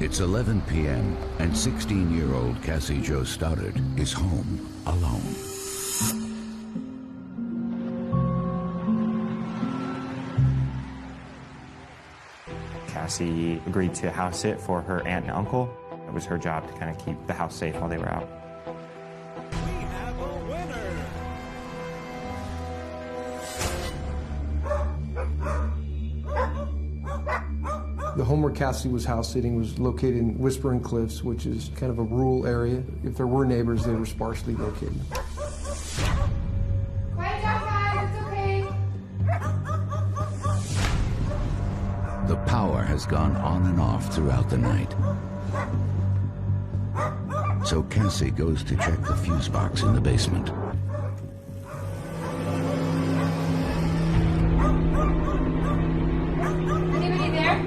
It's 11 p.m. and 16-year-old Cassie Jo Stoddard is home alone. Cassie agreed to house sit for her aunt and uncle. It was her job to kind of keep the house safe while they were out. We have a winner! The home where Cassie was house sitting was located in Whispering Cliffs, which is kind of a rural area. If there were neighbors, they were sparsely located. Quiet down, guys. It's okay. The power has gone on and off throughout the night. So Cassie goes to check the fuse box in the basement. Anybody there?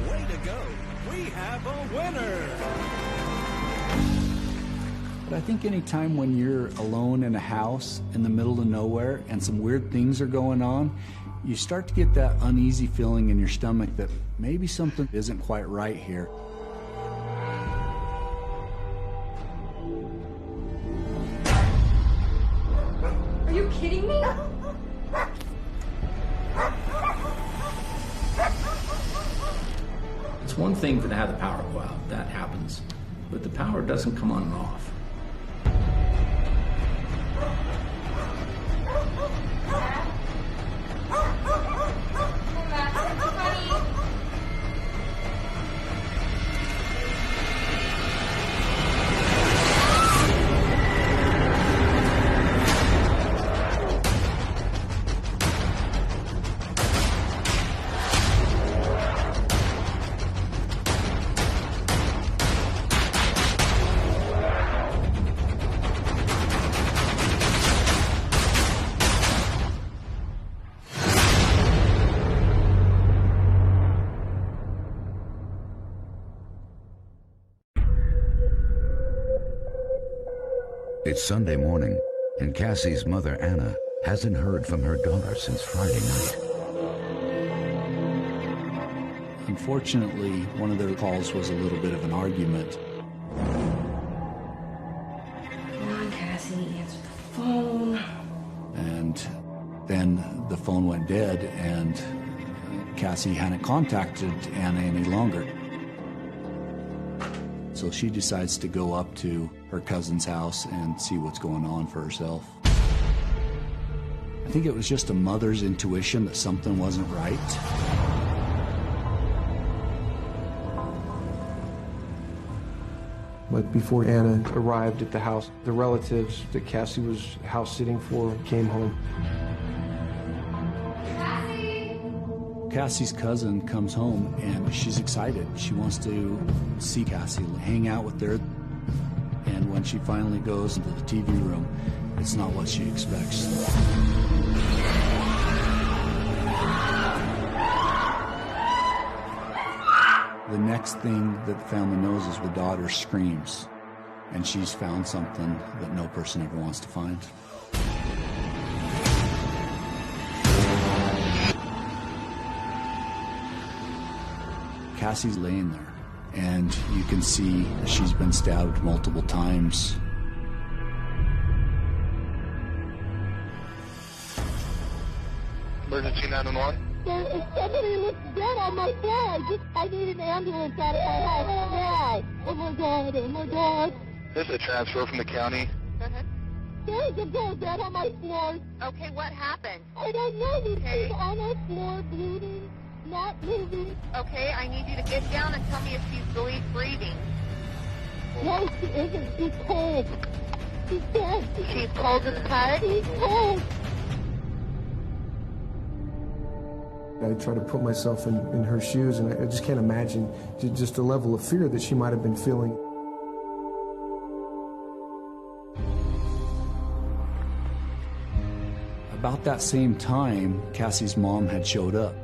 Way to go! We have a winner! But I think any time when you're alone in a house in the middle of nowhere and some weird things are going on, you start to get that uneasy feeling in your stomach that maybe something isn't quite right here. Are you kidding me? It's one thing to have the power go out, that happens, but the power doesn't come on and off. It's Sunday morning, and Cassie's mother, Anna, hasn't heard from her daughter since Friday night. Unfortunately, one of their calls was a little bit of an argument. Come on, Cassie, answer the phone. And then the phone went dead, and Cassie hadn't contacted Anna any longer. So she decides to go up to her cousin's house and see what's going on for herself. I think it was just a mother's intuition that something wasn't right. But before Anna arrived at the house, the relatives that Cassie was house sitting for came home. Cassie's cousin comes home and she's excited. She wants to see Cassie, hang out with her. And when she finally goes into the TV room, it's not what she expects. The next thing that the family knows is the daughter screams, and she's found something that no person ever wants to find. Cassie's laying there, and you can see she's been stabbed multiple times. Emergency 911? Somebody looks dead on my bed. I need an ambulance out of my house. Yeah. Oh my God, oh my God. This is a transfer from the county. Go ahead. There's a girl dead on my floor. Okay, what happened? I don't know. She's on our floor bleeding, not moving. Okay, I need you to get down and tell me if she's breathing. No, she isn't. She's cold. She's dead. She's cold as cut? She's cold. I try to put myself in her shoes, and I just can't imagine just the level of fear that she might have been feeling. About that same time, Cassie's mom had showed up.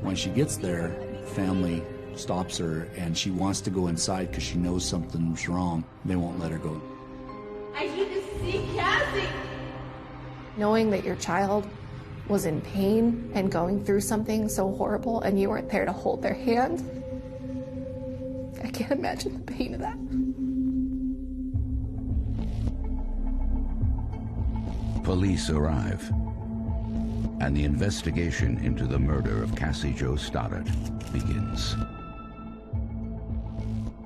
When she gets there, family stops her, and she wants to go inside because she knows something's wrong. They won't let her go. see Cassie. Knowing that your child was in pain and going through something so horrible and you weren't there to hold their hand, I can't imagine the pain of that. Police arrive, and the investigation into the murder of Cassie Jo Stoddard begins.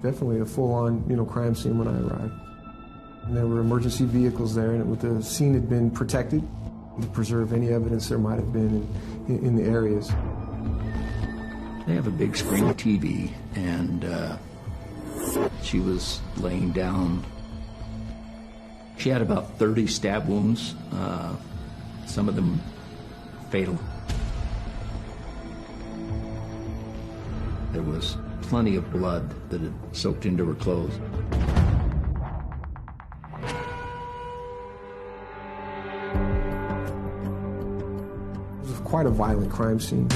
Definitely a full-on, crime scene when I arrived. And there were emergency vehicles there, and the scene had been protected to preserve any evidence there might have been in the areas. They have a big screen TV, and she was laying down. She had about 30 stab wounds, some of them fatal. There was plenty of blood that had soaked into her clothes. It was quite a violent crime scene.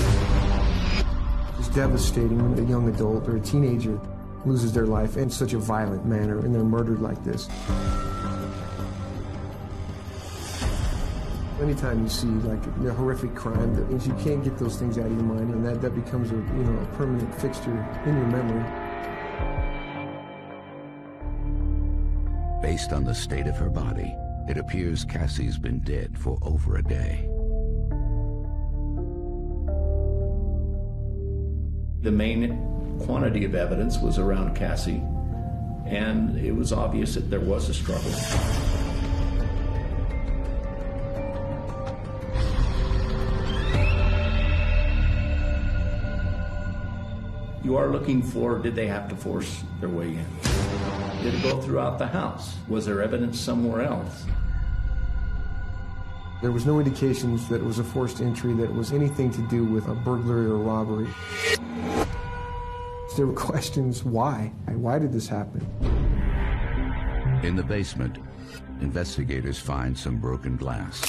It's devastating when a young adult or a teenager loses their life in such a violent manner and they're murdered like this. Anytime you see a horrific crime, that means you can't get those things out of your mind, and that becomes a permanent fixture in your memory. Based on the state of her body, it appears Cassie's been dead for over a day. The main quantity of evidence was around Cassie, and it was obvious that there was a struggle. You are looking for, did they have to force their way in? Did it go throughout the house? Was there evidence somewhere else? There was no indications that it was a forced entry, that it was anything to do with a burglary or robbery. There were questions, why? Why did this happen? In the basement, investigators find some broken glass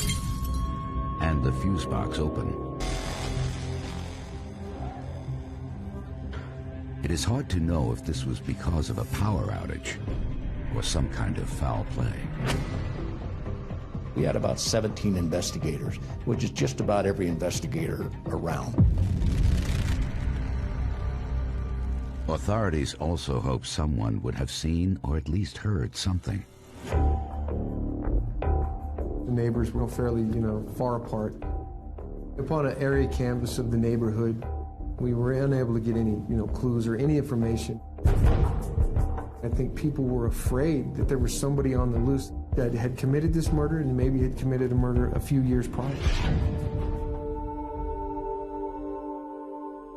and the fuse box open. It is hard to know if this was because of a power outage or some kind of foul play. We had about 17 investigators, which is just about every investigator around. Authorities also hope someone would have seen or at least heard something. The neighbors were fairly, far apart. Upon an area canvass of the neighborhood, we were unable to get any, clues or any information. I think people were afraid that there was somebody on the loose that had committed this murder and maybe had committed a murder a few years prior.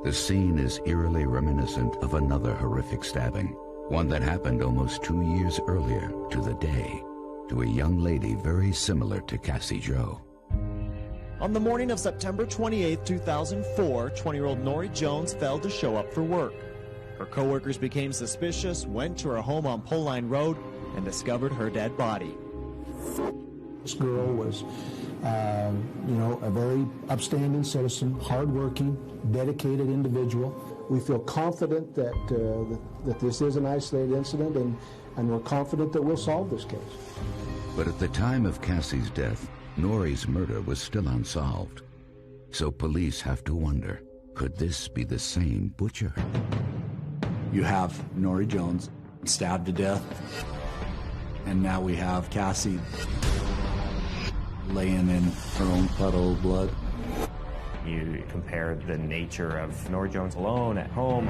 The scene is eerily reminiscent of another horrific stabbing, one that happened almost 2 years earlier to the day, to a young lady very similar to Cassie Jo. On the morning of September 28, 2004, 20-year-old Nori Jones failed to show up for work. Her coworkers became suspicious, went to her home on Pole Line Road, and discovered her dead body. This girl was, a very upstanding citizen, hardworking, dedicated individual. We feel confident that this is an isolated incident, and we're confident that we'll solve this case. But at the time of Cassie's death, Nori's murder was still unsolved. So police have to wonder, could this be the same butcher? You have Nori Jones stabbed to death, and now we have Cassie laying in her own puddle of blood. You compare the nature of Nori Jones alone at home,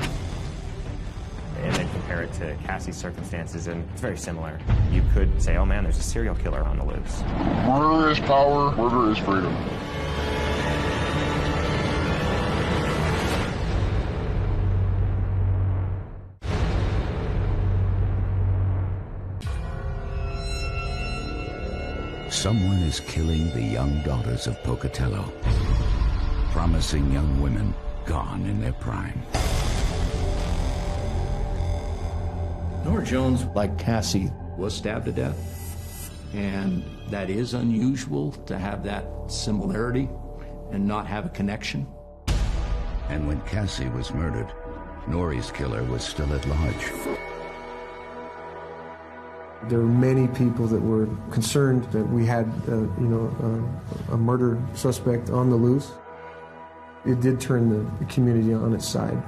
and then compare it to Cassie's circumstances, and it's very similar. You could say, oh man, there's a serial killer on the loose. Murder is power, murder is freedom. Someone is killing the young daughters of Pocatello, promising young women gone in their prime. Nora Jones, like Cassie, was stabbed to death. And that is unusual to have that similarity and not have a connection. And when Cassie was murdered, Nori's killer was still at large. There were many people that were concerned that we had, a murder suspect on the loose. It did turn the community on its side.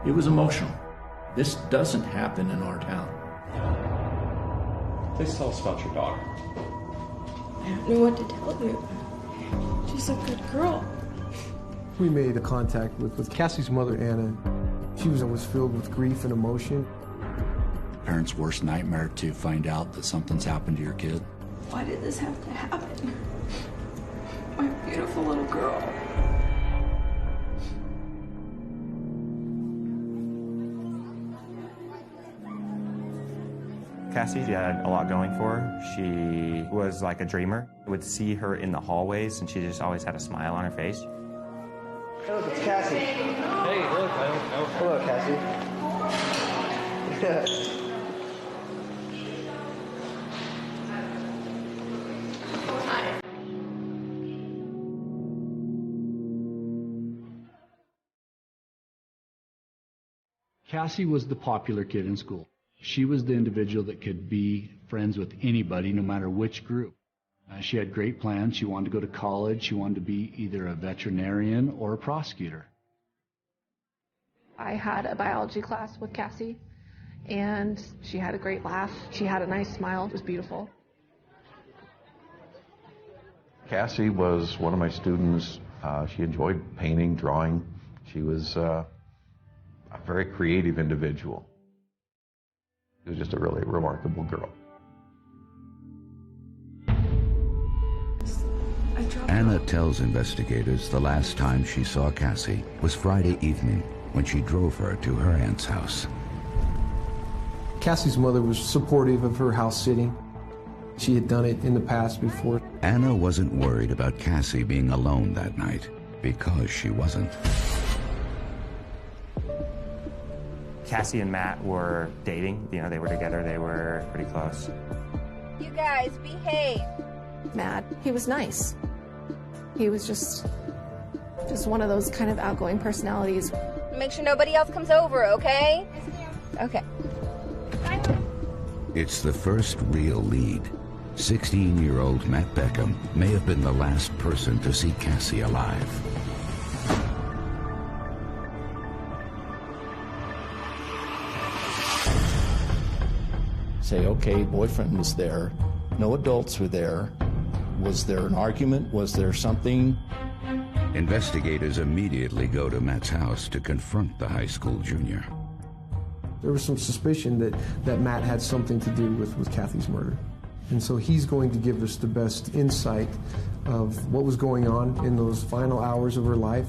It was emotional. This doesn't happen in our town. Please tell us about your daughter. I don't know what to tell you. She's a good girl. We made a contact with Cassie's mother, Anna. She was always filled with grief and emotion. Parents' worst nightmare to find out that something's happened to your kid. Why did this have to happen? My beautiful little girl. Cassie, she had a lot going for her. She was like a dreamer. I would see her in the hallways, and she just always had a smile on her face. Hey, look, it's Cassie. Hey, look, hello, Cassie. Cassie was the popular kid in school. She was the individual that could be friends with anybody, no matter which group. She had great plans. She wanted to go to college. She wanted to be either a veterinarian or a prosecutor. I had a biology class with Cassie, and she had a great laugh. She had a nice smile. It was beautiful. Cassie was one of my students. She enjoyed painting, drawing. She was a very creative individual. She was just a really remarkable girl. Anna tells investigators the last time she saw Cassie was Friday evening when she drove her to her aunt's house. Cassie's mother was supportive of her house sitting. She had done it in the past before. Anna wasn't worried about Cassie being alone that night because she wasn't. Cassie and Matt were dating. You know, they were together. They were pretty close. You guys, behave. Matt, he was nice. He was just one of those kind of outgoing personalities. Make sure nobody else comes over, okay? Okay. It's the first real lead. 16-year-old Matt Beckham may have been the last person to see Cassie alive. Say, okay, boyfriend was there. No adults were there. Was there an argument? Was there something? Investigators immediately go to Matt's house to confront the high school junior. There was some suspicion that Matt had something to do with Kathy's murder. And so he's going to give us the best insight of what was going on in those final hours of her life.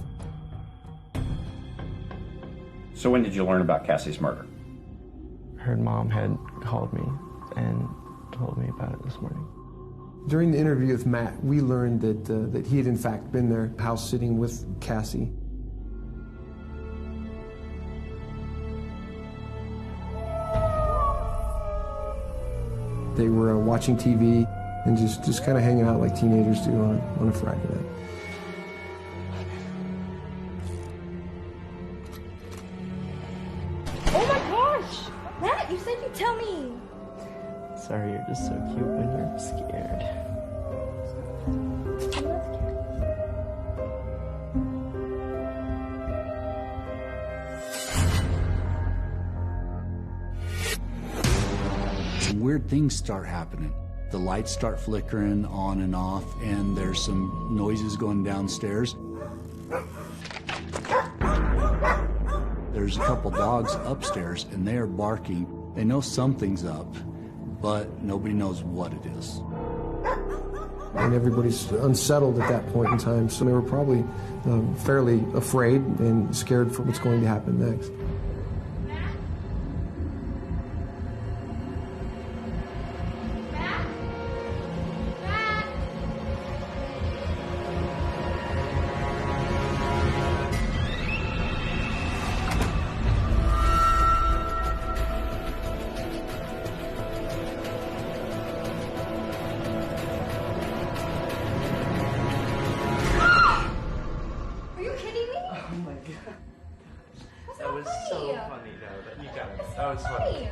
So when did you learn about Cassie's murder? Her mom had called me and told me about it this morning. During the interview with Matt, we learned that he had in fact been there, house sitting with Cassie. They were watching TV and just kind of hanging out like teenagers do on a Friday night. Oh my gosh! Matt, you said you'd tell me! Sorry, you're just so cute when you're scared. Weird things start happening. The lights start flickering on and off, and there's some noises going downstairs. There's a couple dogs upstairs, and they are barking. They know something's up, but nobody knows what it is. And everybody's unsettled at that point in time, so they were probably fairly afraid and scared for what's going to happen next. That was so funny, though. You got it. That was funny.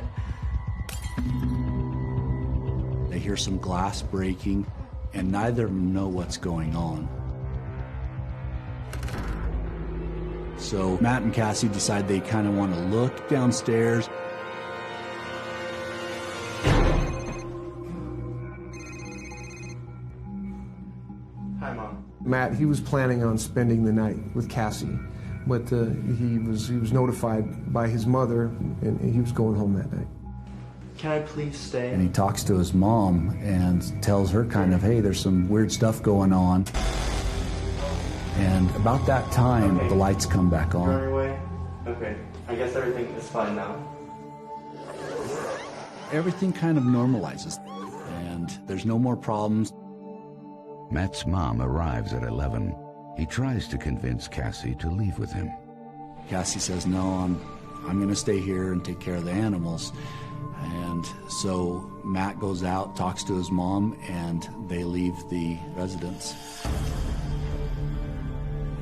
hear some glass breaking, and neither of them know what's going on. So Matt and Cassie decide they kind of want to look downstairs. Hi, Mom. Matt, he was planning on spending the night with Cassie, but he was notified by his mother, and he was going home that night. Can I please stay? And he talks to his mom and tells her kind of, hey, there's some weird stuff going on. And about that time, the lights come back You're on on. your way? Okay. I guess everything is fine now. Everything kind of normalizes, and there's no more problems. Matt's mom arrives at 11. He tries to convince Cassie to leave with him. Cassie says, no, I'm going to stay here and take care of the animals. And so Matt goes out, talks to his mom, and they leave the residence.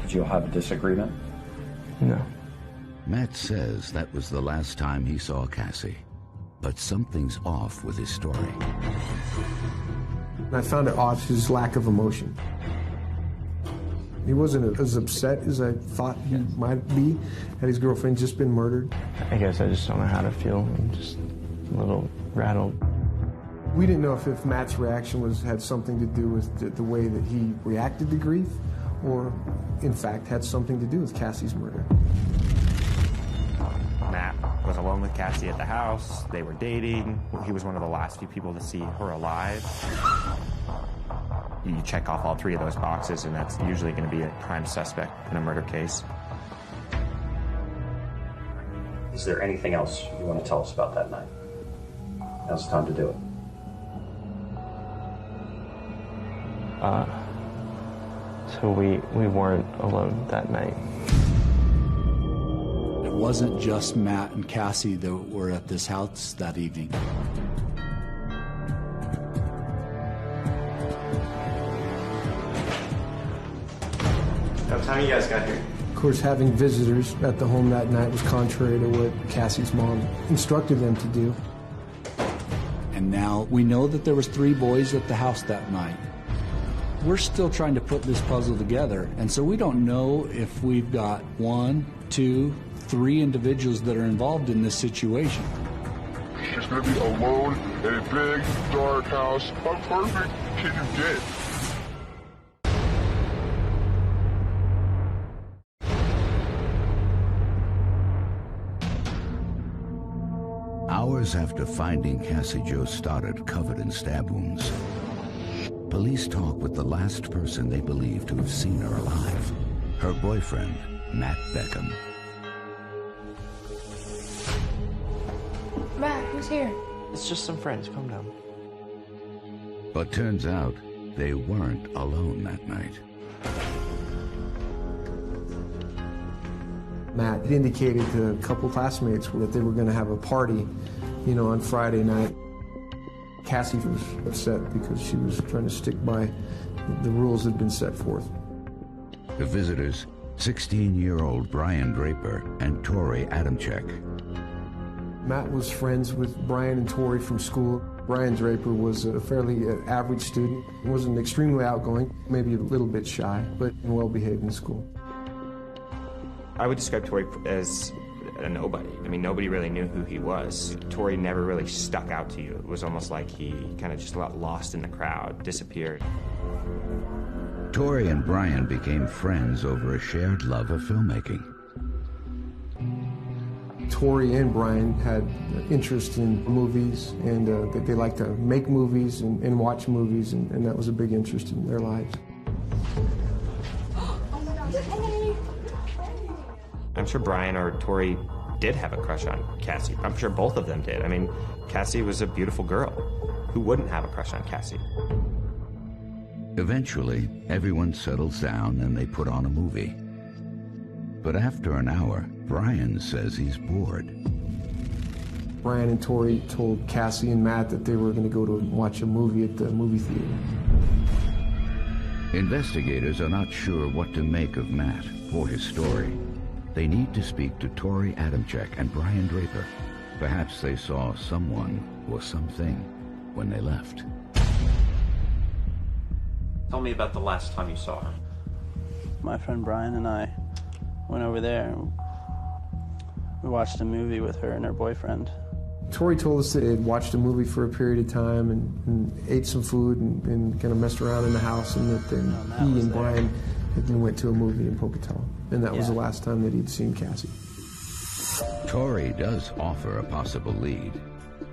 Did you have a disagreement? No. Matt says that was the last time he saw Cassie. But something's off with his story. I found it odd, his lack of emotion. He wasn't as upset as I thought he might be had his girlfriend just been murdered. I guess I just don't know how to feel. I'm just a little rattled. We didn't know if Matt's reaction had something to do with the way that he reacted to grief, or in fact had something to do with Cassie's murder. Matt was alone with Cassie at the house. They were dating. He was one of the last few people to see her alive. You check off all three of those boxes, and that's usually going to be a prime suspect in a murder case. Is there anything else you want to tell us about that night? Now's the time to do it. So we weren't alone that night. It wasn't just Matt and Cassie that were at this house that evening. What time you guys got here? Of course, having visitors at the home that night was contrary to what Cassie's mom instructed them to do. And now we know that there was 3 boys at the house that night. We're still trying to put this puzzle together, and so we don't know if we've got 1, 2, 3 individuals that are involved in this situation. She's gonna be alone in a big, dark house. How perfect can you get? Hours after finding Cassie Jo Stoddard covered in stab wounds, police talk with the last person they believe to have seen her alive, her boyfriend, Matt Beckham. Matt, who's here? It's just some friends. Calm down. But turns out they weren't alone that night. Matt indicated to a couple classmates that they were going to have a party, on Friday night. Cassie was upset because she was trying to stick by the rules that had been set forth. The visitors, 16-year-old Brian Draper and Tori Adamczyk. Matt was friends with Brian and Tori from school. Brian Draper was a fairly average student. He wasn't extremely outgoing, maybe a little bit shy, but well-behaved in school. I would describe Tori as a nobody. I mean, nobody really knew who he was. Tori never really stuck out to you. It was almost like he kind of just got lost in the crowd, disappeared. Tori and Brian became friends over a shared love of filmmaking. Tori and Brian had interest in movies, and they liked to make movies and watch movies, and that was a big interest in their lives. I'm sure Brian or Tori did have a crush on Cassie. I'm sure both of them did. I mean, Cassie was a beautiful girl. Who wouldn't have a crush on Cassie? Eventually, everyone settles down and they put on a movie. But after an hour, Brian says he's bored. Brian and Tori told Cassie and Matt that they were going to go to watch a movie at the movie theater. Investigators are not sure what to make of Matt or his story. They need to speak to Tori Adamczyk and Brian Draper. Perhaps they saw someone or something when they left. Tell me about the last time you saw her. My friend Brian and I went over there and we watched a movie with her and her boyfriend. Tori told us that they had watched a movie for a period of time and ate some food and kind of messed around in the house, and that then he and Brian then went to a movie in Pocatello. And that was the last time that he'd seen Cassie. Tori does offer a possible lead.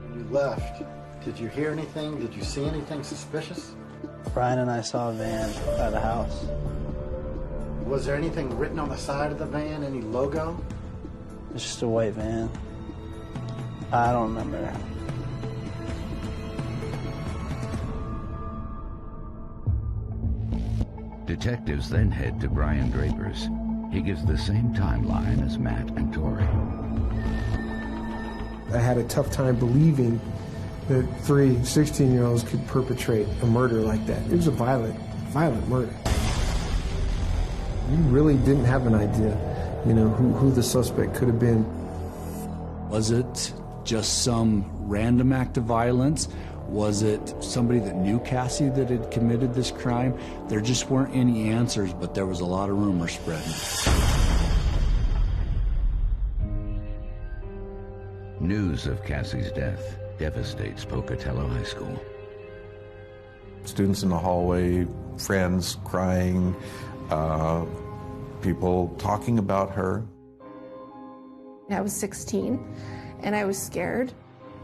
When you left, did you hear anything? Did you see anything suspicious? Brian and I saw a van by the house. Was there anything written on the side of the van? Any logo? It's just a white van. I don't remember. Detectives then head to Brian Draper's. He gives the same timeline as Matt and Tori. I had a tough time believing that 3 16-year-olds could perpetrate a murder like that. It was a violent murder. We really didn't have an idea, who the suspect could have been. Was it just some random act of violence? Was it somebody that knew Cassie that had committed this crime? There just weren't any answers, but there was a lot of rumors spreading. News of Cassie's death devastates Pocatello High School. Students in the hallway, friends crying, people talking about her. I was 16 and I was scared.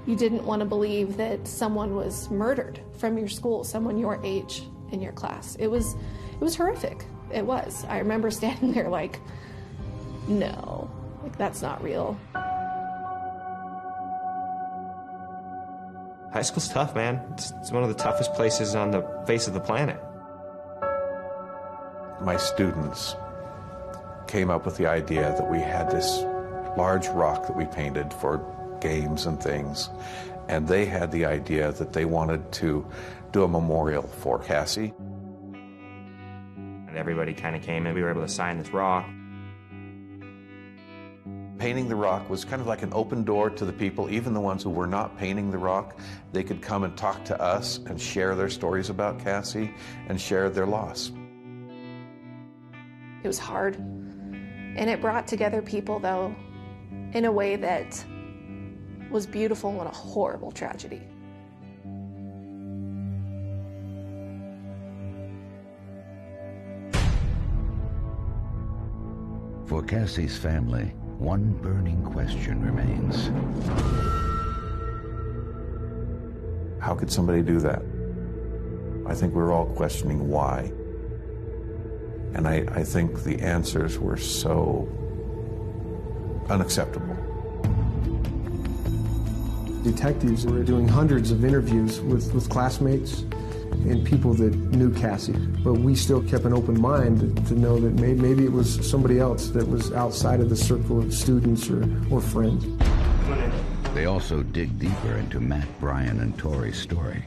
You didn't want to believe that someone was murdered from your school, someone your age in your class. It was horrific. It was. I remember standing there like, no, that's not real. High school's tough, man. It's one of the toughest places on the face of the planet. My students came up with the idea that we had this large rock that we painted for games and things, and they had the idea that they wanted to do a memorial for Cassie. And everybody kind of came and we were able to sign this rock. Painting the rock was kind of like an open door to the people, even the ones who were not painting the rock. They could come and talk to us and share their stories about Cassie and share their loss. It was hard, and it brought together people, though, in a way that was beautiful in a horrible tragedy. For Cassie's family, one burning question remains. How could somebody do that? I think we're all questioning why. And I think the answers were so unacceptable. Detectives were doing hundreds of interviews with classmates and people that knew Cassie, but we still kept an open mind to know that maybe it was somebody else that was outside of the circle of students or friends. They also dig deeper into Matt, Brian, and Tori's story.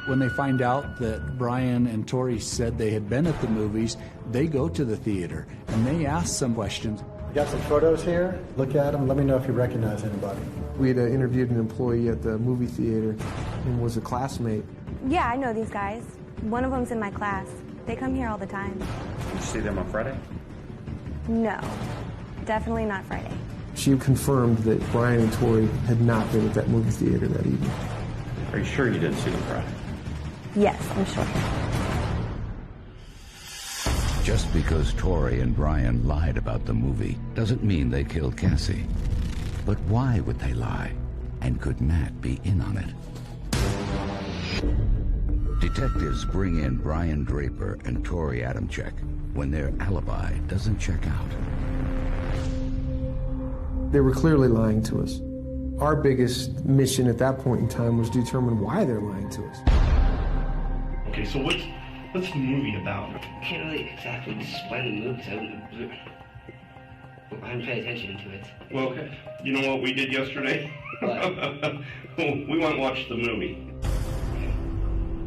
When they find out that Brian and Tori said they had been at the movies, they go to the theater and they ask some questions. We got some photos here. Look at them. Let me know if you recognize anybody. We had interviewed an employee at the movie theater and was a classmate. Yeah, I know these guys. One of them's in my class. They come here all the time. Did you see them on Friday? No, definitely not Friday. She confirmed that Brian and Tori had not been at that movie theater that evening. Are you sure you didn't see them Friday? Yes, I'm sure. Just because Tori and Brian lied about the movie doesn't mean they killed Cassie. But why would they lie? And could Matt be in on it? Detectives bring in Brian Draper and Tori Adamczyk when their alibi doesn't check out. They were clearly lying to us. Our biggest mission at that point in time was to determine why they're lying to us. Okay, so what's the movie about? I can't really exactly explain the movie. I haven't paid attention to it. Well, okay. You know what we did yesterday? What? We went and watched the movie.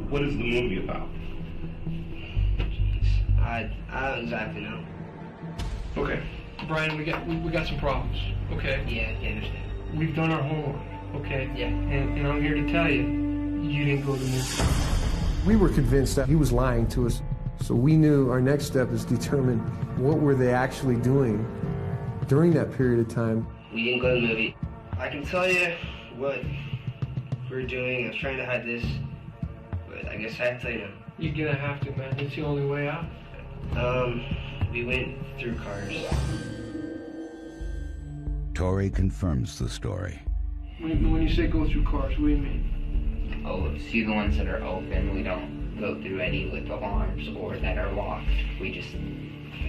What is the movie about? I don't exactly know. Okay. Brian, we got some problems, okay? Yeah, I understand. We've done our homework, okay? Yeah. And I'm here to tell you You didn't go to the movie. We were convinced that he was lying to us. So we knew our next step is determine what were they actually doing during that period of time. We didn't go to the movie. I can tell you what we were doing. I was trying to hide this, but I guess I have to tell you now. You're gonna have to, man. It's the only way out. We went through cars. Tori confirms the story. When you say go through cars, what do you mean? Oh, see the ones that are open, we don't go through any with alarms or that are locked. We just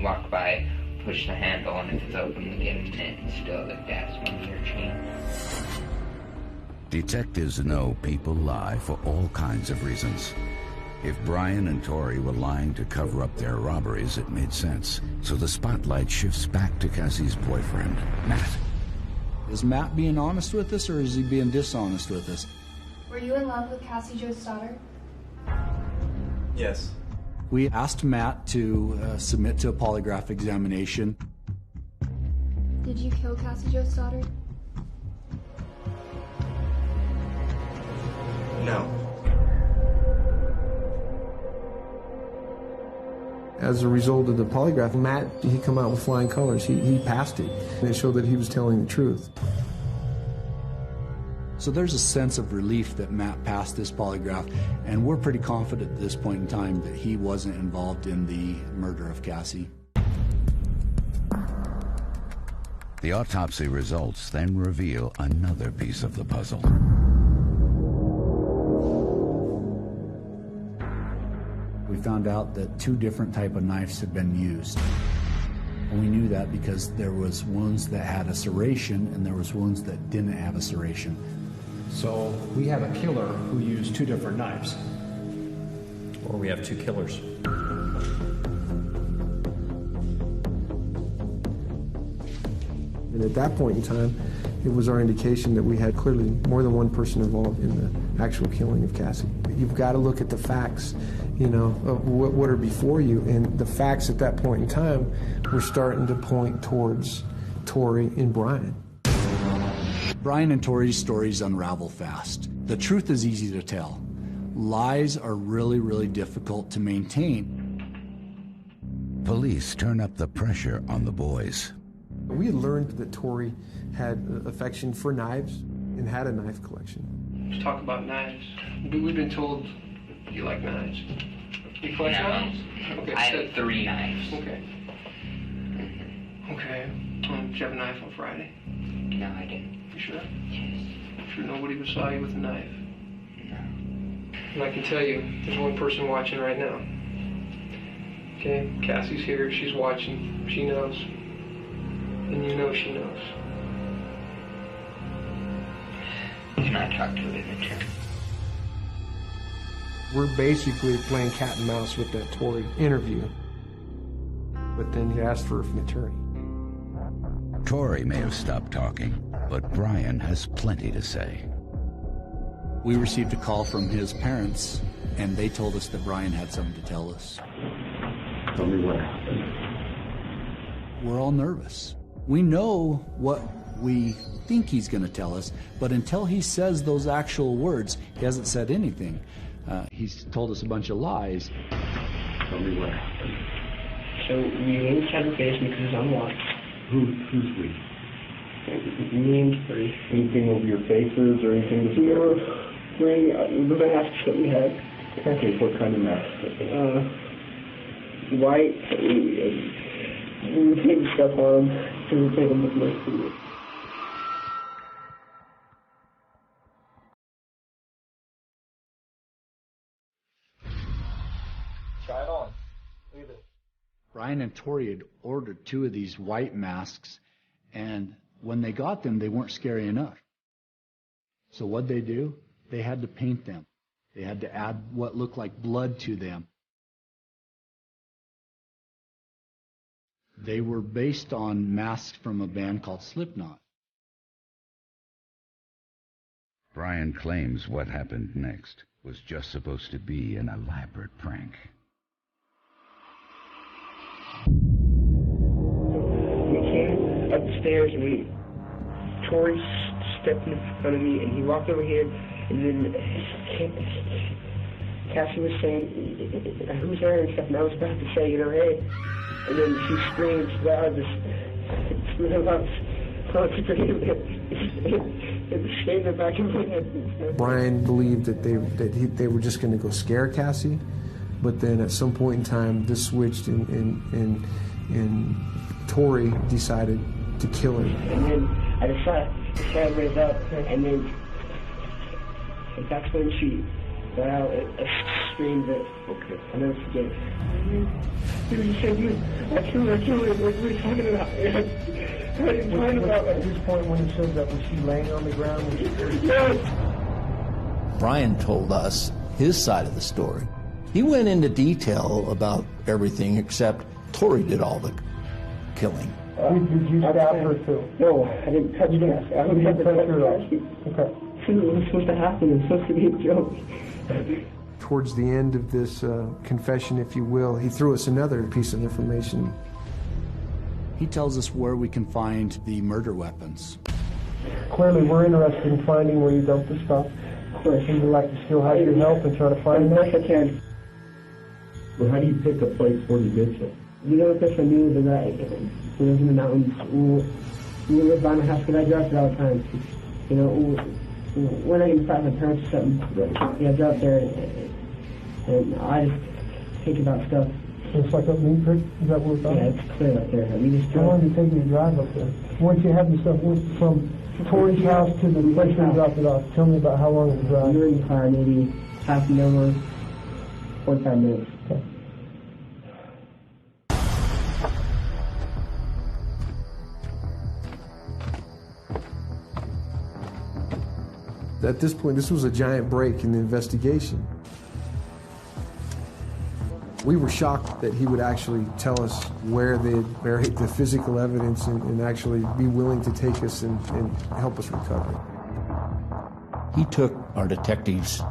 walk by, push the handle, and if it's open, we get them in. Still, that's 1 year chain. Detectives know people lie for all kinds of reasons. If Brian and Tori were lying to cover up their robberies, it made sense. So the spotlight shifts back to Cassie's boyfriend, Matt. Is Matt being honest with us, or is he being dishonest with us? Were you in love with Cassie Jo's daughter? Yes. We asked Matt to submit to a polygraph examination. Did you kill Cassie Jo's daughter? No. As a result of the polygraph, Matt, he come out with flying colors. He passed it, and it showed that he was telling the truth. So there's a sense of relief that Matt passed this polygraph, and we're pretty confident at this point in time that he wasn't involved in the murder of Cassie. The autopsy results then reveal another piece of the puzzle. We found out that 2 different type of knives had been used. And we knew that because there was wounds that had a serration and there was wounds that didn't have a serration. So we have a killer who used 2 different knives. Or we have 2 killers. And at that point in time, it was our indication that we had clearly more than one person involved in the actual killing of Cassie. You've got to look at the facts, you know, of what are before you, and the facts at that point in time were starting to point towards Tori and Brian. Brian and Tori's stories unravel fast. The truth is easy to tell. Lies are really, really difficult to maintain. Police turn up the pressure on the boys. We had learned that Tori had affection for knives and had a knife collection. Let's talk about knives. We've been told you like knives. You collect knives? Okay, I have 3 knives. Okay. Okay. Did you have a knife on Friday? No, I didn't. You sure? Yes. Sure nobody saw you with a knife? No. And I can tell you, there's one person watching right now. Okay? Cassie's here. She's watching. She knows. And you know she knows. Can I talk to an attorney? We're basically playing cat and mouse with that Tori interview. But then he asked for an attorney. Tori may have stopped talking, but Brian has plenty to say. We received a call from his parents, and they told us that Brian had something to tell us. Tell me what happened. We're all nervous. We know what we think he's going to tell us, but until he says those actual words, he hasn't said anything. He's told us a bunch of lies. Tell me what happened. So we went inside the basement because it's unlocked. Who's we? Me and Tori. Anything over your faces or anything? We were wearing the masks that we had. Okay, what kind of mask? White. We were taking stuff on, so we were taking the most of it. Try it on. Leave it. Brian and Tori had ordered 2 of these white masks, and when they got them, they weren't scary enough. So what'd they do? They had to paint them. They had to add what looked like blood to them. They were based on masks from a band called Slipknot. Brian claims what happened next was just supposed to be an elaborate prank. We came up the stairs and Tori stepped in front of me and he walked over here And then Cassie was saying, who's there and stuff, and I was about to say, hey. And then she screams loud, just in the back of my head. Brian believed that they were just going to go scare Cassie, but then at some point in time, this switched, and Tori decided to kill her. And then I just saw his hand raise up, and then that's when she let out a scream that I'll never forget. Dude, you said I killed her. What are you talking about? What are you talking about? At this point when he said that, was she laying on the ground? Yes. Brian told us his side of the story. He went into detail about everything except Tori did all the killing. Did you stab her too? No, I didn't touch her. I didn't have to touch her. Okay. It was supposed to happen. It was supposed to be a joke. Towards the end of this confession, if you will, he threw us another piece of information. He tells us where we can find the murder weapons. Clearly, we're interested in finding where you dumped the stuff. Of course, we would like to still have your help and try to find that. Yes, I can. Well, how do you pick a place where you did so? You know, because I knew that I was in the mountains. We lived by my house because I drove it all the time. You know, when I get my parents or something, I go up there and I just think about stuff. So it's like a meat creek? Is that what we're talking about? Yeah, it's clear up there. We just How long did it take you to drive up there? Once you had the stuff from Tori's house to the place where you dropped it off, tell me about how long it was drive. We were in the car maybe half an hour, 45 minutes. Okay. At this point, this was a giant break in the investigation. We were shocked that he would actually tell us where they had buried the physical evidence and actually be willing to take us and help us recover. He took our detectives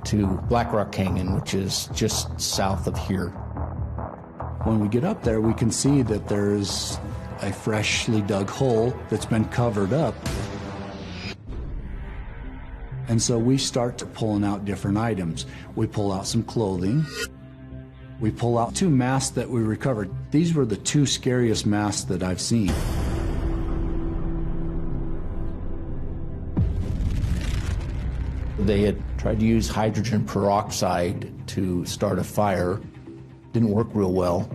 to Black Rock Canyon, which is just south of here. When we get up there, we can see that there's a freshly dug hole that's been covered up. And so we start pulling out different items. We pull out some clothing. We pull out 2 masks that we recovered. These were the 2 scariest masks that I've seen. They had tried to use hydrogen peroxide to start a fire. Didn't work real well.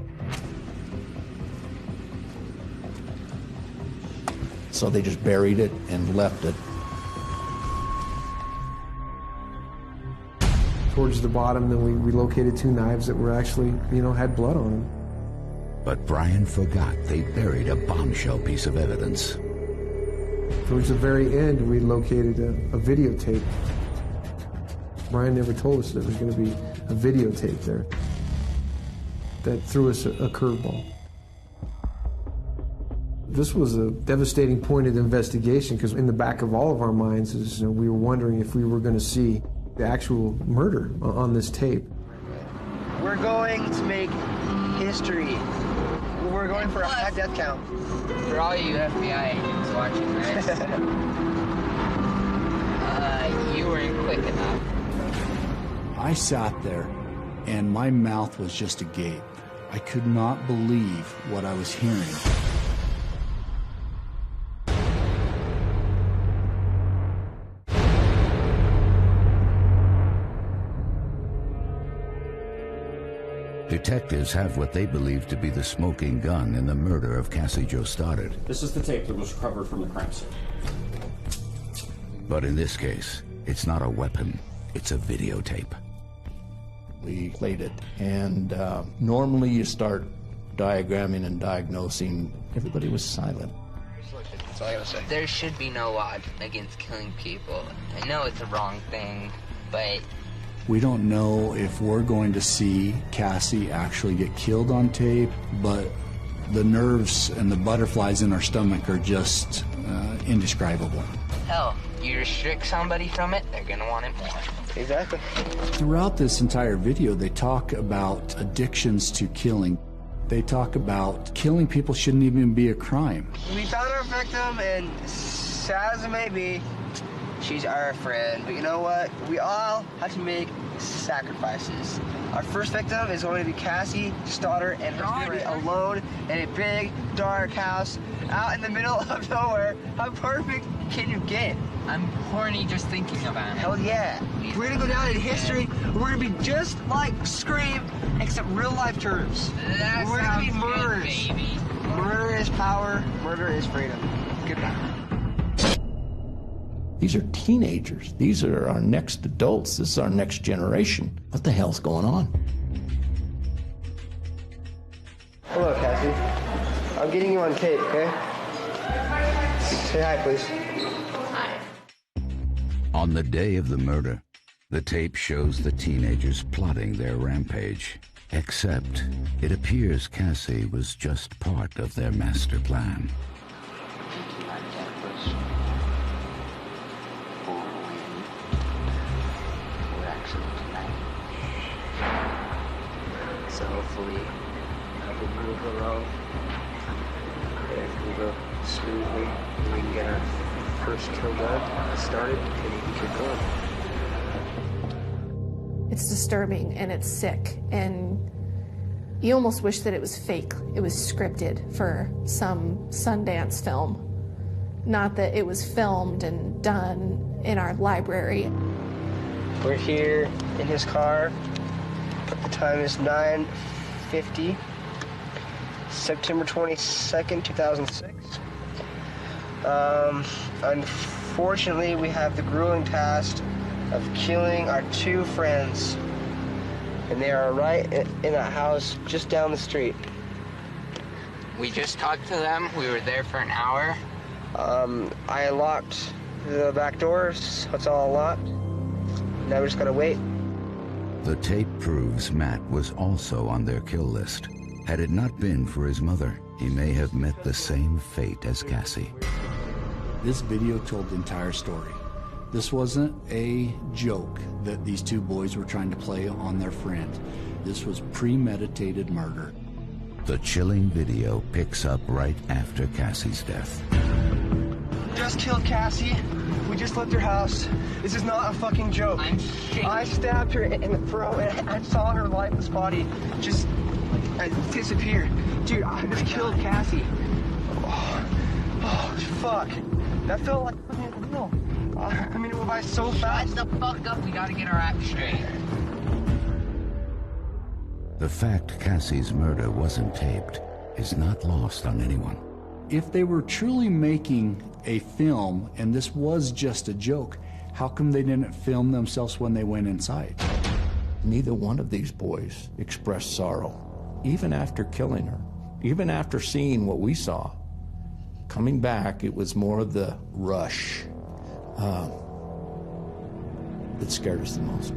So they just buried it and left it. Towards the bottom, then we located 2 knives that were actually, had blood on them. But Brian forgot they buried a bombshell piece of evidence. Towards the very end, we located a videotape. Brian never told us there was going to be a videotape there. That threw us a curveball. This was a devastating point of the investigation because in the back of all of our minds is we were wondering if we were going to see the actual murder on this tape. We're going to make history. We're going for a high death count. For all you FBI agents watching this, you weren't quick enough. I sat there and my mouth was just agape. I could not believe what I was hearing. Detectives have what they believe to be the smoking gun in the murder of Cassie Jo Stoddard. This is the tape that was recovered from the crime scene. But in this case, it's not a weapon, it's a videotape. We played it, and normally you start diagramming and diagnosing. Everybody was silent. That's all I gotta say. There should be no law against killing people. I know it's a wrong thing, but we don't know if we're going to see Cassie actually get killed on tape, but the nerves and the butterflies in our stomach are just indescribable. hell, you restrict somebody from it, they're gonna want it more. Exactly. Throughout this entire video, they talk about addictions to killing. They talk about killing people shouldn't even be a crime. We found our victim, and sad as it may be, She's our friend. But you know what? We all have to make sacrifices. Our first victim is going to be Cassie Stoddard, and her family alone in a big, dark house out in the middle of nowhere. How perfect can you get? I'm horny just thinking about it. Hell yeah. We're gonna go down in history. We're gonna be just like Scream, except real life terms. We're gonna be murderers. Good, baby. Murder is power. Murder is freedom. Goodbye. These are teenagers. These are our next adults. This is our next generation. What the hell's going on? Hello, Cassie. I'm getting you on tape, okay? Say hi, please. On the day of the murder, the tape shows the teenagers plotting their rampage. Except, it appears Cassie was just part of their master plan. So hopefully I can move her along. If we go smoothly, we can get our first kill done, started, and we keep going. It's disturbing and it's sick, and you almost wish that it was fake. It was scripted for some Sundance film. Not that it was filmed and done in our library. We're here in his car. The time is 9:50, September 22nd, 2006. Unfortunately, we have the grueling task of killing our two friends, and they are right in a house just down the street. We just talked to them. We were there for an hour. I locked the back doors, so it's all locked. Now we just gotta wait. The tape proves Matt was also on their kill list. Had it not been for his mother, he may have met the same fate as Cassie. This video told the entire story. This wasn't a joke that these two boys were trying to play on their friend. This was premeditated murder. The chilling video picks up right after Cassie's death. Just killed Cassie. We just left her house. This is not a fucking joke. I stabbed her in the throat, and I saw her lifeless body just disappear. Dude, I just killed Cassie. Oh, fuck. That felt like fucking real. I mean, it went by so fast. Shut the fuck up. We gotta get our act straight. The fact Cassie's murder wasn't taped is not lost on anyone. If they were truly making a film and this was just a joke, how come they didn't film themselves when they went inside? Neither one of these boys expressed sorrow, even after killing her, even after seeing what we saw. Coming back, it was more of the rush that scared us the most.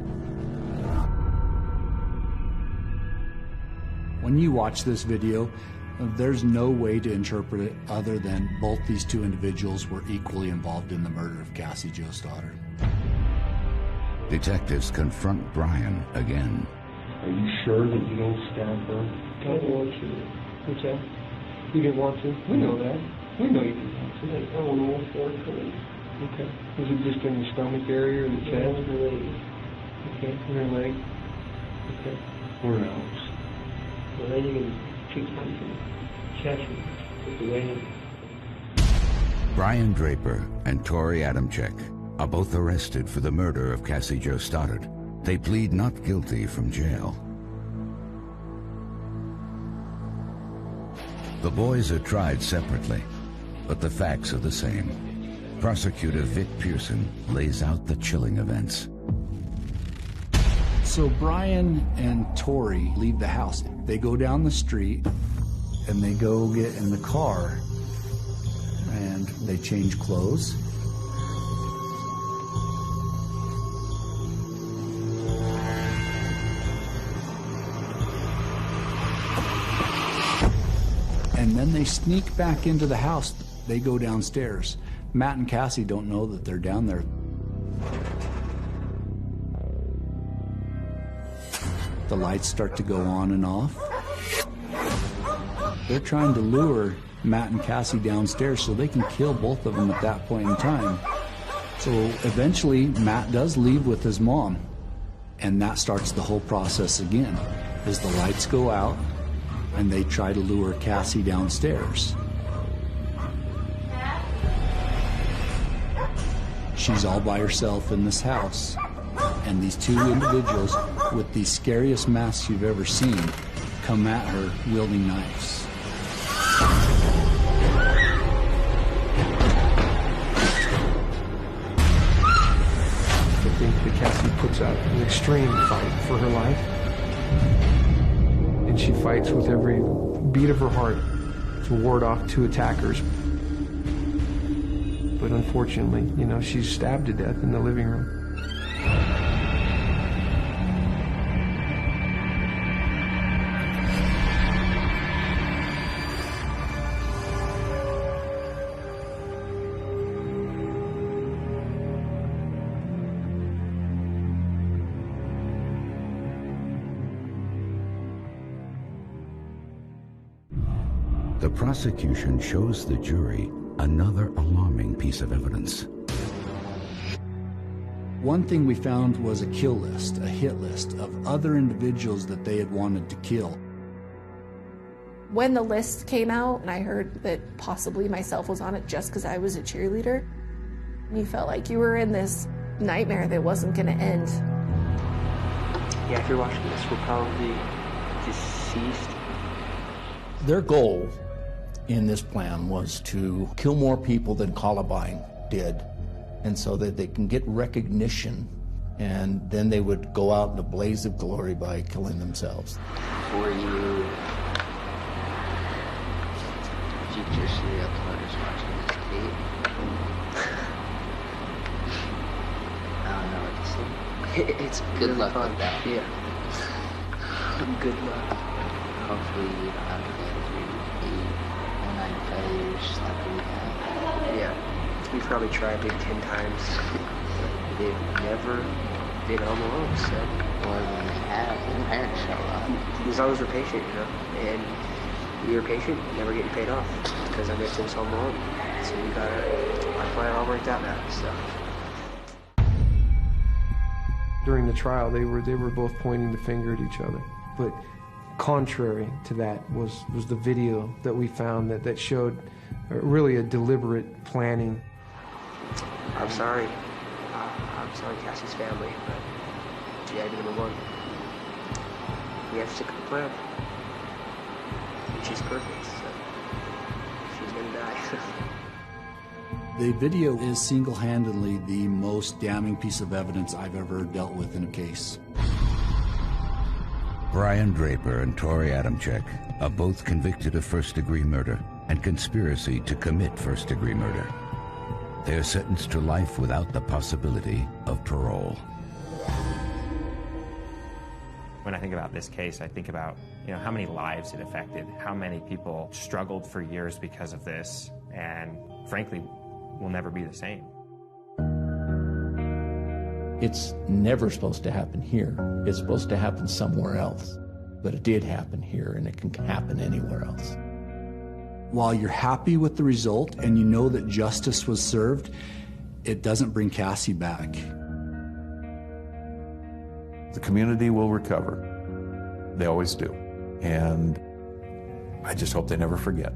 When you watch this video, there's no way to interpret it other than both these two individuals were equally involved in the murder of Cassie Jo Stoddard. Detectives confront Brian again. Are you sure that you don't stab her? I didn't want to. What's that? You didn't want to? We know that. We know you didn't want to. I don't know what for it. Okay. Was it just in the stomach area or the chest? In her leg. Okay. In her leg? Okay. Where else? Well, then you can treat something. Chest with the way. Brian Draper and Tori Adamczyk are both arrested for the murder of Cassie Jo Stoddard. They plead not guilty from jail. The boys are tried separately, but the facts are the same. Prosecutor Vic Pearson lays out the chilling events. So Brian and Tori leave the house. They go down the street and they go get in the car and they change clothes. And then they sneak back into the house. They go downstairs. Matt and Cassie don't know that they're down there. The lights start to go on and off. They're trying to lure Matt and Cassie downstairs so they can kill both of them at that point in time. So eventually, Matt does leave with his mom, and that starts the whole process again, as the lights go out, and they try to lure Cassie downstairs. She's all by herself in this house, and these two individuals with the scariest masks you've ever seen come at her wielding knives. I think that Cassie puts out an extreme fight for her life, and she fights with every beat of her heart to ward off two attackers. But unfortunately, you know, she's stabbed to death in the living room. The prosecution shows the jury another alarming piece of evidence. One thing we found was a kill list, a hit list of other individuals that they had wanted to kill. When the list came out and I heard that possibly myself was on it just because I was a cheerleader, you felt like you were in this nightmare that wasn't going to end. Yeah, if you're watching this, we're probably deceased. Their goal in this plan was to kill more people than Columbine did, and so that they can get recognition, and then they would go out in a blaze of glory by killing themselves. For you, did you just see the uploaders watching this tape? I don't know what to say. It's good luck with that. Yeah. Good luck. Hopefully you don't have to go through 8 or 9 failures like we have. Yeah. We've probably tried maybe 10 times. They've never been home alone, so. Or when they have, their parents show up. As long as we're patient, you know. And you're patient, never getting paid off. Because our victim's home alone. So we got our plan all worked out now, so. During the trial, they were both pointing the finger at each other. But contrary to that was the video that we found that showed really a deliberate planning. I'm sorry. I'm sorry, Cassie's family, but she had to be number one. We have to stick with the plan. And she's perfect, so she's gonna die. The video is single-handedly the most damning piece of evidence I've ever dealt with in a case. Brian Draper and Tori Adamczyk are both convicted of first-degree murder and conspiracy to commit first-degree murder. They are sentenced to life without the possibility of parole. When I think about this case, I think about, how many lives it affected, how many people struggled for years because of this, and frankly, will never be the same. It's never supposed to happen here. It's supposed to happen somewhere else. But it did happen here, and it can happen anywhere else. While you're happy with the result and you know that justice was served, it doesn't bring Cassie back. The community will recover. They always do. And I just hope they never forget.